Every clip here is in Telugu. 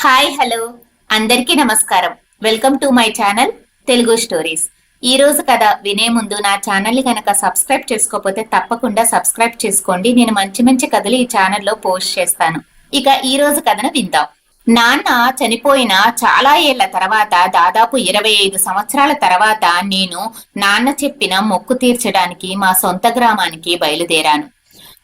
హాయ్ హలో అందరికీ నమస్కారం. Welcome to my channel Telugu stories. ఈ రోజు కథ వినే ముందు నా ఛానల్ ని కనుక సబ్స్క్రైబ్ చేసుకోకపోతే తప్పకుండా సబ్స్క్రైబ్ చేసుకోండి. నేను మంచి మంచి కథలు ఈ ఛానల్లో పోస్ట్ చేస్తాను. ఇక ఈ రోజు కథను విందాం. నాన్న చనిపోయిన చాలా ఏళ్ల తర్వాత, దాదాపు 25 సంవత్సరాల తర్వాత నేను నాన్న చెప్పిన మొక్కు తీర్చడానికి మా సొంత గ్రామానికి బయలుదేరాను.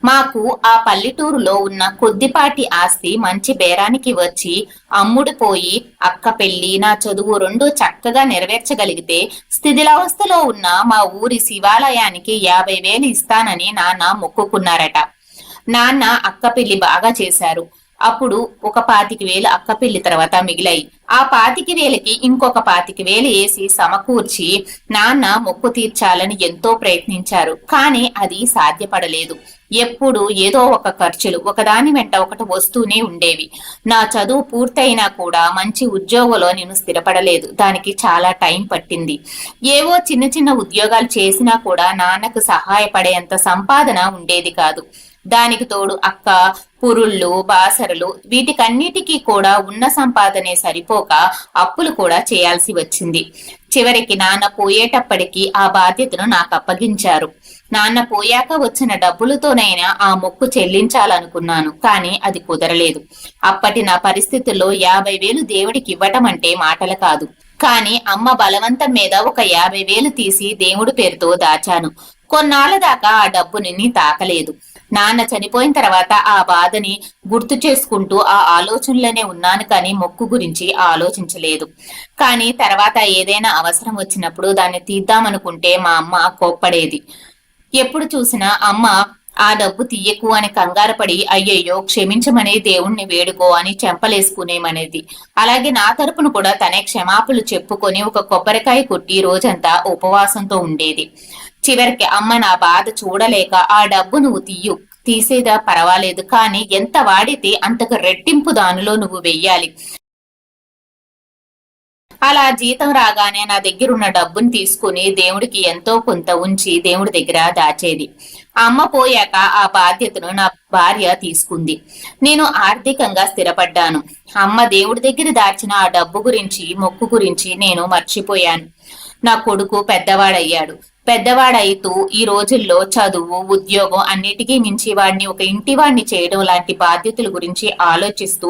మాకు ఆ పల్లెటూరులో ఉన్న కొద్దిపాటి ఆస్తి మంచి బేరానికి వచ్చి అమ్ముడుపోయి అక్క పెళ్లి, నా చదువు రెండూ చక్కగా నెరవేర్చగలిగితే స్థితిలావస్థలో ఉన్న మా ఊరి శివాలయానికి 50,000 ఇస్తానని నాన్న మొక్కుకున్నారట. నాన్న అక్క పెళ్లి బాగా చేశారు. అప్పుడు ఒక 25,000 అక్క పెళ్లి తర్వాత మిగిలాయి. ఆ 25,000కి ఇంకొక 25,000 వేసి సమకూర్చి నాన్న మొక్కు తీర్చాలని ఎంతో ప్రయత్నించారు. కానీ అది సాధ్యపడలేదు. ఎప్పుడు ఏదో ఒక ఖర్చులు ఒకదాని వెంట ఒకటి వస్తూనే ఉండేవి. నా చదువు పూర్తయినా కూడా మంచి ఉద్యోగంలో నేను స్థిరపడలేదు. దానికి చాలా టైం పట్టింది. ఏవో చిన్న చిన్న ఉద్యోగాలు చేసినా కూడా నాన్నకు సహాయపడేంత సంపాదన ఉండేది కాదు. దానికి తోడు అక్క, పురుళ్ళు, బాసరలు వీటికన్నిటికీ కూడా ఉన్న సంపాదనే సరిపోక అప్పులు కూడా చేయాల్సి వచ్చింది. చివరికి నాన్న పోయేటప్పటికి ఆ బాధ్యతను నాకు అప్పగించారు. నాన్న పోయాక వచ్చిన డబ్బులతోనైనా ఆ మొక్కు చెల్లించాలనుకున్నాను. కానీ అది కుదరలేదు. అప్పటి నా పరిస్థితుల్లో 50,000 దేవుడికి ఇవ్వటం అంటే మాటలు కాదు. కానీ అమ్మ బలవంతం మీద ఒక 50,000 తీసి దేవుడి పేరుతో దాచాను. కొన్నాళ్ల దాకా ఆ డబ్బుని తాకలేదు. నాన్న చనిపోయిన తర్వాత ఆ బాధని గుర్తు చేసుకుంటూ ఆ ఆలోచనలోనే ఉన్నాను, కానీ మొక్కు గురించి ఆలోచించలేదు. కానీ తర్వాత ఏదైనా అవసరం వచ్చినప్పుడు దాన్ని తీద్దామనుకుంటే మా అమ్మ కోప్పడేది. ఎప్పుడు చూసినా అమ్మ ఆ డబ్బు తీయకు అని కంగారు పడి అయ్యయ్యో క్షమించమని దేవుణ్ణి వేడుకో అని చెంపలేసుకునేమనేది. అలాగే నా తరపున కూడా తనే క్షమాపణలు చెప్పుకొని ఒక కొబ్బరికాయ కొట్టి రోజంతా ఉపవాసంతో ఉండేది. చివరికి అమ్మ నా బాధ చూడలేక ఆ డబ్బు నువ్వు తీసేదా పర్వాలేదు, కానీ ఎంత వాడితే అంతకు రెట్టింపు దానిలో నువ్వు వెయ్యాలి. అలా జీతం రాగానే నా దగ్గరున్న డబ్బుని తీసుకుని దేవుడికి ఎంతో కొంత ఉంచి దేవుడి దగ్గర దాచేది. అమ్మ పోయాక ఆ బాధ్యతను నా భార్య తీసుకుంది. నేను ఆర్థికంగా స్థిరపడ్డాను. అమ్మ దేవుడి దగ్గర దాచిన ఆ డబ్బు గురించి, మొక్కు గురించి నేను మర్చిపోయాను. నా కొడుకు పెద్దవాడయ్యాడు. పెద్దవాడైతూ ఈ రోజుల్లో చదువు, ఉద్యోగం అన్నిటికీ మించి వాడిని ఒక ఇంటి వాడిని చేయడం లాంటి బాధ్యతల గురించి ఆలోచిస్తూ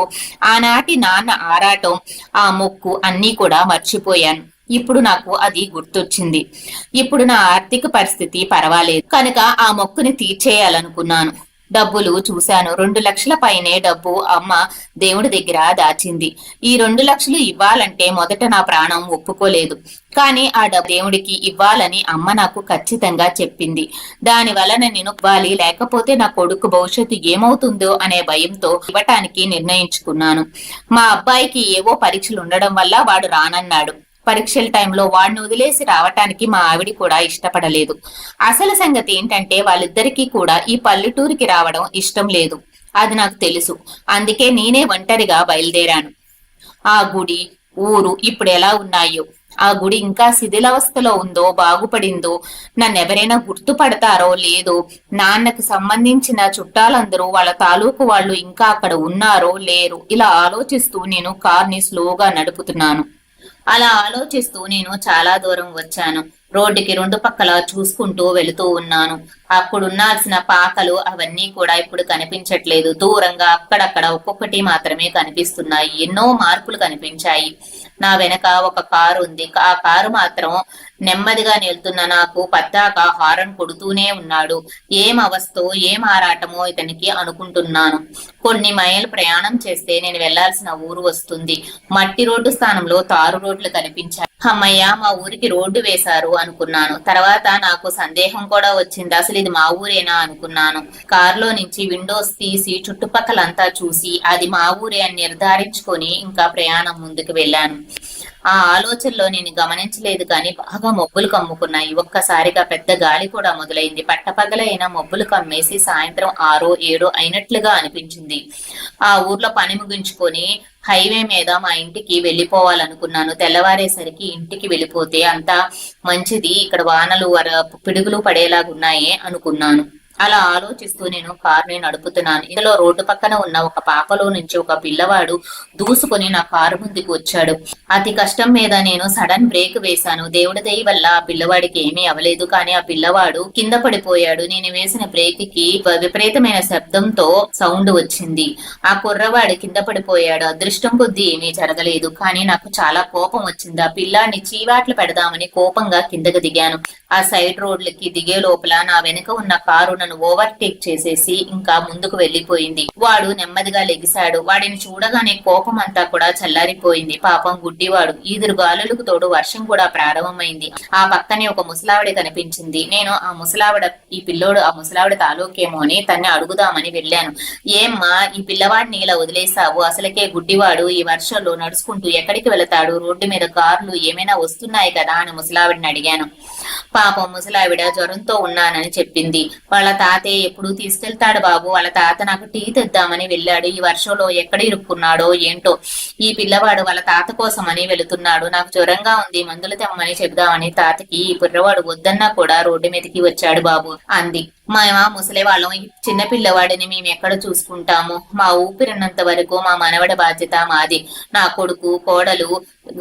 ఆనాటి నాన్న ఆరాటం, ఆ మొక్కు అన్నీ కూడా మర్చిపోయాను. ఇప్పుడు నాకు అది గుర్తొచ్చింది. ఇప్పుడు నా ఆర్థిక పరిస్థితి పర్వాలేదు కనుక ఆ మొక్కుని తీర్చేయాలనుకున్నాను. డబ్బులు చూశాను. 2 లక్షల పైనే డబ్బు అమ్మ దేవుడి దగ్గర దాచింది. ఈ 2 లక్షలు ఇవ్వాలంటే మొదట నా ప్రాణం ఒప్పుకోలేదు. కానీ ఆ డబ్బు దేవుడికి ఇవ్వాలని అమ్మ నాకు ఖచ్చితంగా చెప్పింది. దాని వలన నేను ఇవ్వాలి, లేకపోతే నా కొడుకు భవిష్యత్తు ఏమవుతుందో అనే భయంతో ఇవ్వటానికి నిర్ణయించుకున్నాను. మా అబ్బాయికి ఏవో పరీక్షలు ఉండడం వల్ల వాడు రానన్నాడు. పరీక్షల టైంలో వాడిని వదిలేసి రావటానికి మా ఆవిడ కూడా ఇష్టపడలేదు. అసలు సంగతి ఏంటంటే వాళ్ళిద్దరికీ కూడా ఈ పల్లెటూరికి రావడం ఇష్టం లేదు. అది నాకు తెలుసు. అందుకే నేనే ఒంటరిగా బయలుదేరాను. ఆ గుడి, ఊరు ఇప్పుడు ఎలా ఉన్నాయో, ఆ గుడి ఇంకా శిథిలావస్థలో ఉందో, బాగుపడిందో, నన్నెవరైనా గుర్తుపడతారో లేదో, నాన్నకు సంబంధించిన చుట్టాలందరూ వాళ్ళ తాలూకు వాళ్ళు ఇంకా అక్కడ ఉన్నారో లేరు, ఇలా ఆలోచిస్తూ నేను కార్ని స్లోగా నడుపుతున్నాను. అలా ఆలోచిస్తూ నేను చాలా దూరం వచ్చాను. రోడ్డుకి 2 పక్కల చూసుకుంటూ వెళుతూ ఉన్నాను. అప్పుడున్నాల్సిన పాకలు అవన్నీ కూడా ఇప్పుడు కనిపించట్లేదు. దూరంగా అక్కడక్కడ ఒక్కొక్కటి మాత్రమే కనిపిస్తున్నాయి. ఎన్నో మార్పులు కనిపించాయి. నా వెనక ఒక కారు ఉంది. ఆ కారు మాత్రం నెమ్మదిగా వెళ్తున్న నాకు పద్దాక హారన్ కొడుతూనే ఉన్నాడు. ఏం అవస్థో, ఏం ఆరాటమో ఇతనికి అనుకుంటున్నాను. కొన్ని మైళ్ళు ప్రయాణం చేస్తే నేను వెళ్లాల్సిన ఊరు వస్తుంది. మట్టి రోడ్డు స్థానంలో తారు రోడ్లు కనిపించాయి. అమ్మయ్య, మా ఊరికి రోడ్డు వేశారు అనుకున్నాను. తర్వాత నాకు సందేహం కూడా వచ్చింది. అసలు ఇది మా ఊరేనా అనుకున్నాను. కారులో నుంచి విండోస్ తీసి చుట్టుపక్కలంతా చూసి అది మా ఊరే అని నిర్ధారించుకొని ఇంకా ప్రయాణం ముందుకు వెళ్ళాను. ఆ ఆలోచనలో నేను గమనించలేదు, కానీ బాగా మబ్బులు కమ్ముకున్నాయి. ఒక్కసారిగా పెద్ద గాలి కూడా మొదలైంది. పట్టపగలైన మబ్బులు కమ్మేసి సాయంత్రం 6, 7 అయినట్లుగా అనిపించింది. ఆ ఊర్లో పని ముగించుకొని హైవే మీద మా ఇంటికి వెళ్ళిపోవాలనుకున్నాను. తెల్లవారేసరికి ఇంటికి వెళ్ళిపోతే అంతా మంచిది. ఇక్కడ వానలు పిడుగులు పడేలాగున్నాయే అనుకున్నాను. అలా ఆలోచిస్తూ నేను కారుని నడుపుతున్నాను. ఇందులో రోడ్డు పక్కన ఉన్న ఒక పాపలో నుంచి ఒక పిల్లవాడు దూసుకొని నా కారు ముందుకు వచ్చాడు. అతి కష్టం మీద నేను సడన్ బ్రేక్ వేశాను. దేవుడి దయ వల్ల ఆ పిల్లవాడికి ఏమీ అవలేదు. కానీ ఆ పిల్లవాడు కింద పడిపోయాడు. నేను వేసిన బ్రేక్ కి విపరీతమైన శబ్దంతో సౌండ్ వచ్చింది. ఆ కుర్రవాడు కింద పడిపోయాడు. అదృష్టం కొద్దీ ఏమీ జరగలేదు. కానీ నాకు చాలా కోపం వచ్చింది. ఆ పిల్లాడిని చీవాట్లు పెడదామని కోపంగా కిందకు దిగాను. ఆ సైడ్ రోడ్లకి దిగే లోపల నా వెనుక ఉన్న కారు నన్ను ఓవర్టేక్ చేసేసి ఇంకా ముందుకు వెళ్లిపోయింది. వాడు నెమ్మదిగా లెగిశాడు. వాడిని చూడగానే కోపం అంతా కూడా చల్లారిపోయింది. పాపం గుడ్డివాడు. ఈదురు గాలులకు తోడు వర్షం కూడా ప్రారంభమైంది. ఆ పక్కనే ఒక ముసలావిడ కనిపించింది. నేను ఆ ముసలావిడ ఈ పిల్లోడు ఆ ముసలావిడ తాలూకేమో అని తన్ని అడుగుదామని వెళ్ళాను. ఏమ్మా ఈ పిల్లవాడిని ఇలా వదిలేసావు? అసలకే గుడ్డివాడు ఈ వర్షంలో నడుచుకుంటూ ఎక్కడికి వెళతాడు? రోడ్డు మీద కార్లు ఏమైనా వస్తున్నాయి కదా అని ముసలావిడిని అడిగాను. పాపం ముసలావిడ జ్వరంతో ఉన్నానని చెప్పింది. వాళ్ళ తాతయ్య ఎప్పుడు తీసుకెళ్తాడు బాబు, వాళ్ళ తాత నాకు టీ తెద్దామని వెళ్ళాడు. ఈ వర్షంలో ఎక్కడ ఇరుక్కున్నాడో ఏంటో. ఈ పిల్లవాడు వాళ్ళ తాత కోసం అని వెళుతున్నాడు. నాకు జ్వరంగా ఉంది, మందులు తెమ్మని చెబుదామని తాతకి ఈ పిల్లవాడు వద్దన్నా కూడా రోడ్డు మీదకి వచ్చాడు బాబు అంది. మా ముసలి వాళ్ళం చిన్న పిల్లవాడిని మేము ఎక్కడ చూసుకుంటాము? మా ఊపిరినంత వరకు మా మనవడి బాధ్యత మాది. నా కొడుకు కోడలు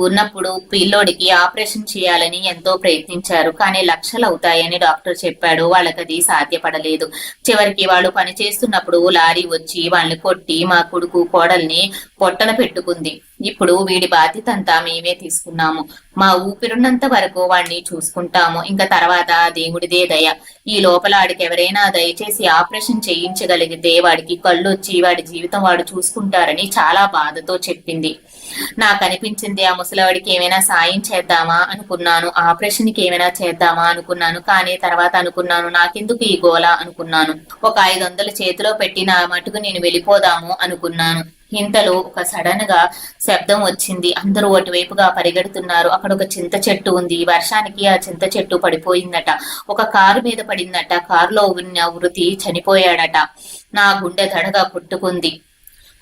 ఉన్నప్పుడు పిల్లోడికి ఆపరేషన్ చేయాలని ఎంతో ప్రయత్నించారు. కానీ లక్షలు అవుతాయని డాక్టర్ చెప్పాడు. వాళ్ళకది సాధ్యపడలేదు. చివరికి వాళ్ళు పని చేస్తున్నప్పుడు లారీ వచ్చి వాళ్ళని కొట్టి మా కొడుకు కోడల్ని పొట్టన పెట్టుకుంది. ఇప్పుడు వీడి బాధ్యత అంతా మేమే తీసుకున్నాము. మా ఊపిరున్నంత వరకు వాడిని చూసుకుంటాము. ఇంకా తర్వాత దేవుడిదే దయ. ఈ లోపల వాడికి ఎవరైనా దయచేసి ఆపరేషన్ చేయించగలిగితే వాడికి కళ్ళు వచ్చి వాడి జీవితం వాడు చూసుకుంటారని చాలా బాధతో చెప్పింది. నాకు అనిపించింది ఆ ముసలివాడికి ఏమైనా సాయం చేద్దామా అనుకున్నాను. ఆపరేషన్ కి ఏమైనా చేద్దామా అనుకున్నాను. కానీ తర్వాత అనుకున్నాను నాకెందుకు ఈ గోల అనుకున్నాను. ఒక 500 చేతిలో పెట్టి నా మటుకు నేను వెళ్ళిపోదాము అనుకున్నాను. ఇంతలో ఒక సడన్ గా శబ్దం వచ్చింది. అందరూ అటువైపుగా పరిగెడుతున్నారు. అక్కడ ఒక చింత చెట్టు ఉంది. వర్షానికి ఆ చింత చెట్టు పడిపోయిందట. ఒక కారు మీద పడిందట. కారులో ఉన్న వృతి చనిపోయాడట. నా గుండె దడగా పుట్టుకుంది.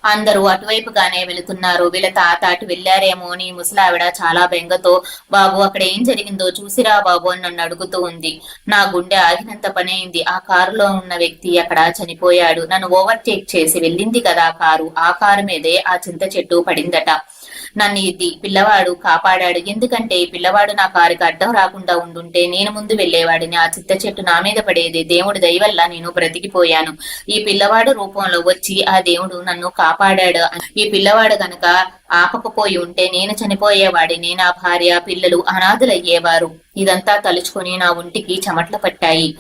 అందరూ అటువైపుగానే వెళుతున్నారు. వీళ్ళ తాత అటు వెళ్లారేమో అని ముసలావిడ చాలా బెంగతో బాబు అక్కడ ఏం జరిగిందో చూసిరా బాబు అని నన్ను అడుగుతూ ఉంది. నా గుండె ఆగినంత పని అయింది. ఆ కారులో ఉన్న వ్యక్తి అక్కడ చనిపోయాడు. నన్ను ఓవర్టేక్ చేసి వెళ్ళింది కదా కారు. ఆ కారు మీదే ఆ చింత చెట్టు పడిందట. నన్ను ఇది పిల్లవాడు కాపాడాడు. ఎందుకంటే ఈ పిల్లవాడు నా కారుకి అడ్డం రాకుండా ఉండుంటే నేను ముందు వెళ్లేవాడిని. ఆ చింత చెట్టు నా మీద పడేది. దేవుడి దయ వల్ల నేను బ్రతికిపోయాను. ఈ పిల్లవాడు రూపంలో వచ్చి ఆ దేవుడు నన్ను కాపాడాడు. ఈ పిల్లవాడు గనక ఆపకపోయి ఉంటే నేను చనిపోయేవాడిని. నా భార్య పిల్లలు అనాథలయ్యేవారు. ఇదంతా తలుచుకొని నా ఒంటికి చెమట్లు పట్టాయి.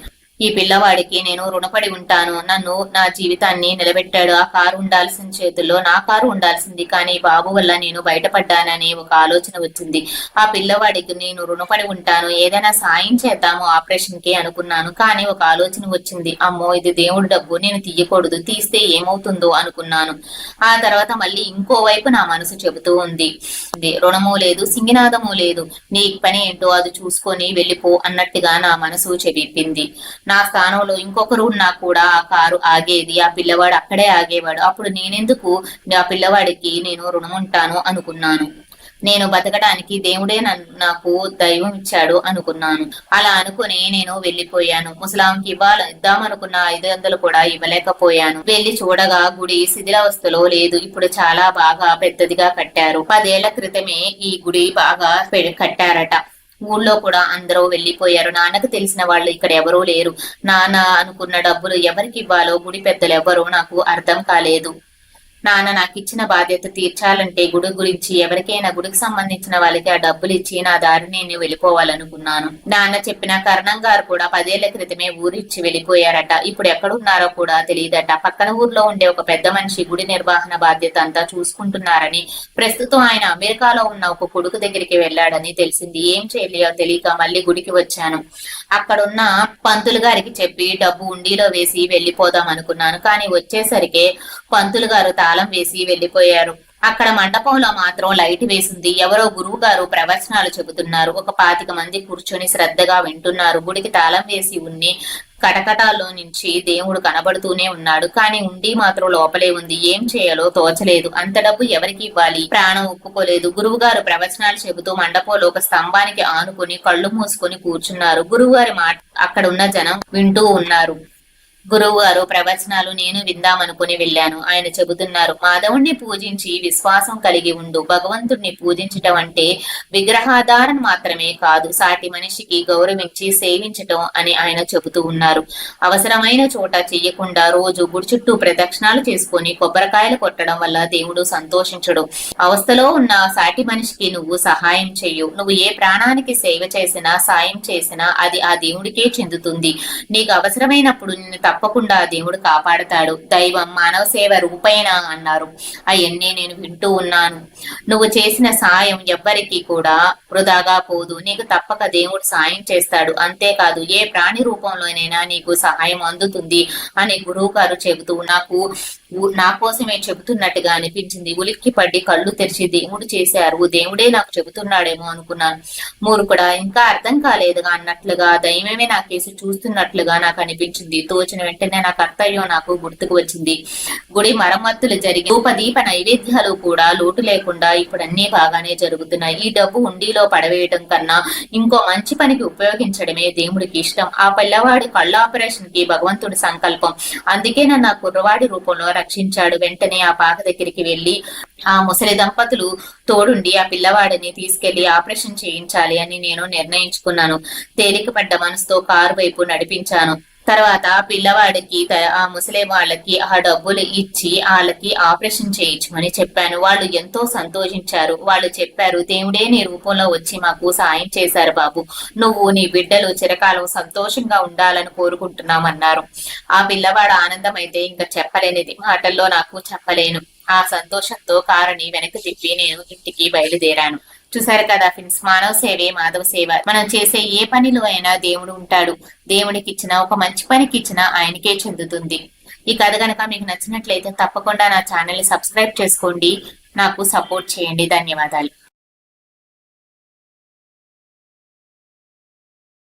ఈ పిల్లవాడికి నేను రుణపడి ఉంటాను. నన్ను నా జీవితాన్ని నిలబెట్టాడు. ఆ కారు ఉండాల్సిన చేతుల్లో నా కారు ఉండాల్సింది. కానీ బాబు వల్ల నేను బయటపడ్డానని ఒక ఆలోచన వచ్చింది. ఆ పిల్లవాడికి నేను రుణపడి ఉంటాను. ఏదైనా సాయం చేద్దాము ఆపరేషన్ కి అనుకున్నాను. కానీ ఒక ఆలోచన వచ్చింది. అమ్మో ఇది దేవుడి డబ్బు, నేను తీయకూడదు. తీస్తే ఏమవుతుందో అనుకున్నాను. ఆ తర్వాత మళ్ళీ ఇంకోవైపు నా మనసు చెబుతూ ఉంది, రుణము లేదు, సింగినాదము లేదు, నీ పని ఏంటో అది చూసుకొని వెళ్ళిపో అన్నట్టుగా నా మనసు చెప్పింది. నా స్థానంలో ఇంకొకరు ఉన్నా కూడా ఆ కారు ఆగేది. ఆ పిల్లవాడు అక్కడే ఆగేవాడు. అప్పుడు నేనెందుకు ఆ పిల్లవాడికి నేను రుణం ఉంటాను అనుకున్నాను. నేను బతకడానికి దేవుడే నాకు దైవం ఇచ్చాడు అనుకున్నాను. అలా అనుకుని నేను వెళ్లిపోయాను. ముసలాంకి ఇద్దామనుకున్న 500 కూడా ఇవ్వలేకపోయాను. వెళ్లి చూడగా గుడి శిథిలావస్థలో లేదు. ఇప్పుడు చాలా బాగా పెద్దదిగా కట్టారు. 10 ఏళ్ల క్రితమే ఈ గుడి బాగా కట్టారట. ఊళ్ళో కూడా అందరూ వెళ్లిపోయారు. నాన్నకు తెలిసిన వాళ్ళు ఇక్కడ ఎవరూ లేరు. నాన్న అనుకున్న డబ్బులు ఎవరికి ఇవ్వాలో గుడి పెద్దలు ఎవరో నాకు అర్థం కాలేదు. నాన్న నాకు ఇచ్చిన బాధ్యత తీర్చాలంటే గుడి గురించి ఎవరికైనా గుడికి సంబంధించిన వాళ్ళకి ఆ డబ్బులు ఇచ్చి నా దారిని నేను వెళ్ళిపోవాలనుకున్నాను. నాన్న చెప్పిన కరణం గారు కూడా 10 ఏళ్ల క్రితమే ఊరిచ్చి వెళ్ళిపోయారట. ఇప్పుడు ఎక్కడున్నారో కూడా తెలియదట. పక్కన ఊర్లో ఉండే ఒక పెద్ద మనిషి గుడి నిర్వహణ బాధ్యత అంతా చూసుకుంటున్నారని, ప్రస్తుతం ఆయన అమెరికాలో ఉన్న ఒక కొడుకు దగ్గరికి వెళ్ళాడని తెలిసింది. ఏం చేయలేదో తెలియక మళ్ళీ గుడికి వచ్చాను. అక్కడున్న పంతులు గారికి చెప్పి డబ్బు ఉండిలో వేసి వెళ్ళిపోదాం అనుకున్నాను. కానీ వచ్చేసరికి పంతులు గారు తాళం వేసి వెళ్లిపోయారు. అక్కడ మండపంలో మాత్రం లైట్ వేసింది. ఎవరో గురువు గారు ప్రవచనాలు చెబుతున్నారు. ఒక 25 మంది కూర్చొని శ్రద్ధగా వింటున్నారు. గుడికి తాళం వేసి ఉన్ని కటకటాల్లో నుంచి దేవుడు కనబడుతూనే ఉన్నాడు. కానీ ఉండి మాత్రం లోపలే ఉంది. ఏం చేయాలో తోచలేదు. అంత డబ్బు ఎవరికి ఇవ్వాలి? ప్రాణం ఒప్పుకోలేదు. గురువు గారు ప్రవచనాలు చెబుతూ మండపంలో ఒక స్తంభానికి ఆనుకుని కళ్ళు మూసుకొని కూర్చున్నారు. గురువు గారి మాట అక్కడ ఉన్న జనం వింటూ ఉన్నారు. గురువు గారు ప్రవచనాలు నేను విందామనుకుని వెళ్ళాను. ఆయన చెబుతున్నారు, మాధవుణ్ణి పూజించి విశ్వాసం కలిగి ఉండు. భగవంతుణ్ణి పూజించటం అంటే విగ్రహాధారణ మాత్రమే కాదు, సాటి మనిషికి గౌరవించి సేవించటం అని ఆయన చెబుతూ ఉన్నారు. అవసరమైన చోట చెయ్యకుండా రోజు గుడి చుట్టూ ప్రదక్షిణాలు చేసుకొని కొబ్బరికాయలు కొట్టడం వల్ల దేవుడు సంతోషించడు. అవస్థలో ఉన్న సాటి మనిషికి నువ్వు సహాయం చెయ్యు. నువ్వు ఏ ప్రాణానికి సేవ చేసినా సాయం చేసినా అది ఆ దేవుడికే చెందుతుంది. నీకు అవసరమైనప్పుడు నిన్ను తప్పకుండా దేవుడు కాపాడతాడు. దైవం మానవ సేవ రూపేణ అన్నారు. అవన్నీ నేను వింటూ ఉన్నాను. నువ్వు చేసిన సాయం ఎవ్వరికి కూడా వృధాగా పోదు. నీకు తప్పక దేవుడు సాయం చేస్తాడు. అంతేకాదు ఏ ప్రాణి రూపంలోనైనా నీకు సహాయం అందుతుంది అని గురువు గారు చెబుతూ నా కోసమే చెబుతున్నట్టుగా అనిపించింది. ఉలిక్కి పడి కళ్ళు తెరిచి దేవుడు చేశారు, దేవుడే నాకు చెబుతున్నాడేమో అనుకున్నాను. మూర్ఖుడా, ఇంకా అర్థం కాలేదుగా అన్నట్లుగా దైవమే నా కేసు చూస్తున్నట్లుగా నాకు అనిపించింది. తోచిన వెంటనే నా కర్తవ్యం నాకు గుర్తుకు వచ్చింది. గుడి మరమ్మతులు జరిగి ధూపదీప నైవేద్యాలు కూడా లోటు లేకుండా ఇప్పుడు అన్ని బాగానే జరుగుతున్నాయి. ఈ డబ్బు ఉండిలో పడవేయడం కన్నా ఇంకో మంచి పనికి ఉపయోగించడమే దేవుడికి ఇష్టం. ఆ పిల్లవాడి కళ్ళ ఆపరేషన్ కి భగవంతుడి సంకల్పం. అందుకే నన్ను ఆ కుర్రవాడి రూపంలో రక్షించాడు. వెంటనే ఆ పాక దగ్గరికి వెళ్లి ఆ ముసలి దంపతులు తోడుండి ఆ పిల్లవాడిని తీసుకెళ్లి ఆపరేషన్ చేయించాలి అని నేను నిర్ణయించుకున్నాను. తేలికపడ్డ మనసుతో కారు వైపు నడిపించాను. తర్వాత పిల్లవాడికి ఆ ముసలి వాళ్ళకి ఆ డబ్బులు ఇచ్చి వాళ్ళకి ఆపరేషన్ చేయించమని చెప్పాను. వాళ్ళు ఎంతో సంతోషించారు. వాళ్ళు చెప్పారు, దేవుడే నీ రూపంలో వచ్చి మాకు సాయం చేశారు బాబు. నువ్వు నీ బిడ్డలు చిరకాలం సంతోషంగా ఉండాలని కోరుకుంటున్నామన్నారు. ఆ పిల్లవాడు ఆనందం అయితే ఇంకా చెప్పలేనిది, మాటల్లో నాకు చెప్పలేను. ఆ సంతోషంతో కారుని వెనక్కి తిప్పి నేను ఇంటికి బయలుదేరాను. చూసారు కదా ఫ్రెండ్స్, మానవ సేవే మాధవ సేవ. మనం చేసే ఏ పనిలో అయినా దేవుడు ఉంటాడు. దేవుడికి ఇచ్చిన ఒక మంచి పనికి ఇచ్చిన ఆయనకే చెందుతుంది. ఈ కథ కనుక మీకు నచ్చినట్లయితే తప్పకుండా నా ఛానల్ ని సబ్స్క్రైబ్ చేసుకోండి, నాకు సపోర్ట్ చేయండి. ధన్యవాదాలు.